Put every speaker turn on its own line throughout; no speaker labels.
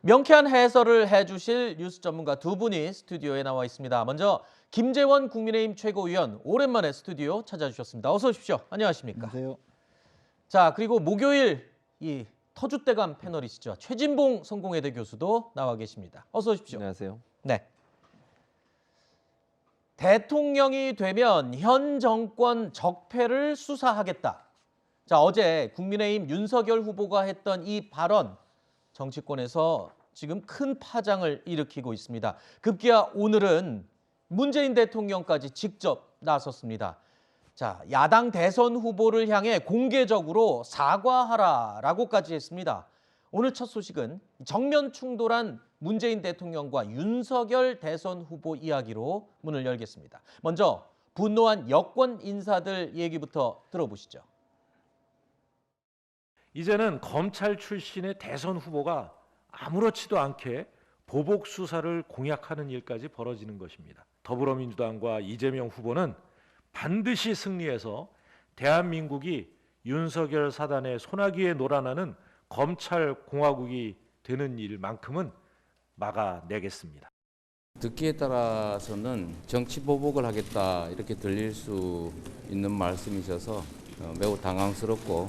명쾌한 해설을 해주실 뉴스 전문가 두 분이 스튜디오에 나와 있습니다. 먼저 김재원 국민의힘 최고위원 오랜만에 스튜디오 찾아주셨습니다. 어서 오십시오. 안녕하십니까?
안녕하세요.
자, 그리고 목요일 이 터줏대감 패널이시죠. 최진봉 성공회대 교수도 나와 계십니다. 어서 오십시오.
안녕하세요.
네. 대통령이 되면 현 정권 적폐를 수사하겠다. 자, 어제 국민의힘 윤석열 후보가 했던 이 발언 정치권에서 지금 큰 파장을 일으키고 있습니다. 급기야 오늘은 문재인 대통령까지 직접 나섰습니다. 자, 야당 대선 후보를 향해 공개적으로 사과하라라고까지 했습니다. 오늘 첫 소식은 정면 충돌한 문재인 대통령과 윤석열 대선 후보 이야기로 문을 열겠습니다. 먼저 분노한 여권 인사들 얘기부터 들어보시죠.
이제는 검찰 출신의 대선 후보가 아무렇지도 않게 보복 수사를 공약하는 일까지 벌어지는 것입니다. 더불어민주당과 이재명 후보는 반드시 승리해서 대한민국이 윤석열 사단의 소나기에 놀아나는 검찰 공화국이 되는 일만큼은 막아내겠습니다.
듣기에 따라서는 정치 보복을 하겠다 이렇게 들릴 수 있는 말씀이셔서 매우 당황스럽고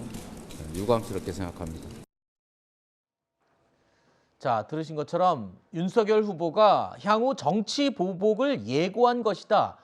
유감스럽게 생각합니다.
자, 들으신 것처럼 윤석열 후보가 향후 정치 보복을 예고한 것이다.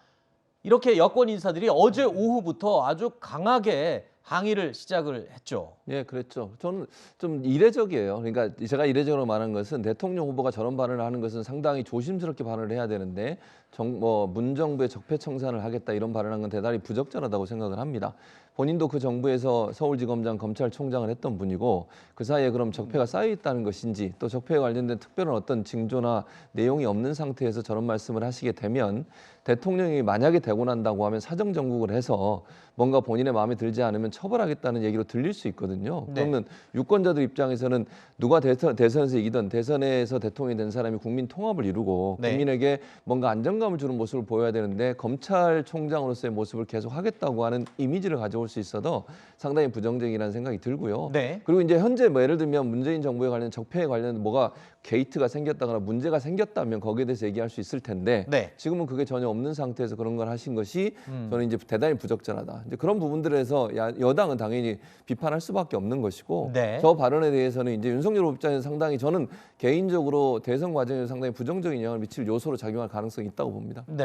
이렇게 여권 인사들이 어제 오후부터 아주 강하게 항의를 시작을 했죠.
예, 그랬죠. 저는 좀 이례적이에요. 그러니까 제가 이례적으로 말한 것은 대통령 후보가 저런 발언을 하는 것은 상당히 조심스럽게 발언을 해야 되는데 문정부의 적폐청산을 하겠다 이런 발언한 건 대단히 부적절하다고 생각을 합니다. 본인도 그 정부에서 서울지검장 검찰총장을 했던 분이고 그 사이에 그럼 적폐가 쌓여 있다는 것인지 또 적폐에 관련된 특별한 어떤 징조나 내용이 없는 상태에서 저런 말씀을 하시게 되면 대통령이 만약에 되고 난다고 하면 사정정국을 해서 뭔가 본인의 마음에 들지 않으면 처벌하겠다는 얘기로 들릴 수 있거든요.
네.
그러면 유권자들 입장에서는 누가 대선에서 이기든 대선에서 대통령이 된 사람이 국민 통합을 이루고
네.
국민에게 뭔가 안정감을 주는 모습을 보여야 되는데 검찰총장으로서의 모습을 계속 하겠다고 하는 이미지를 가져올 수 있어도 상당히 부정적이라는 생각이 들고요.
네.
그리고 이제 현재 뭐 예를 들면 문재인 정부에 관련 적폐에 관련 뭐가 게이트가 생겼다거나 문제가 생겼다면 거기에 대해서 얘기할 수 있을 텐데
네.
지금은 그게 전혀 없는 상태에서 그런 걸 하신 것이 저는 이제 대단히 부적절하다. 이제 그런 부분들에서 여당은 당연히 비판할 수밖에 없는 것이고
네.
저 발언에 대해서는 이제 윤석열 후보 입장에서 상당히 저는 개인적으로 대선 과정에서 상당히 부정적인 영향을 미칠 요소로 작용할 가능성이 있다고 봅니다.
네.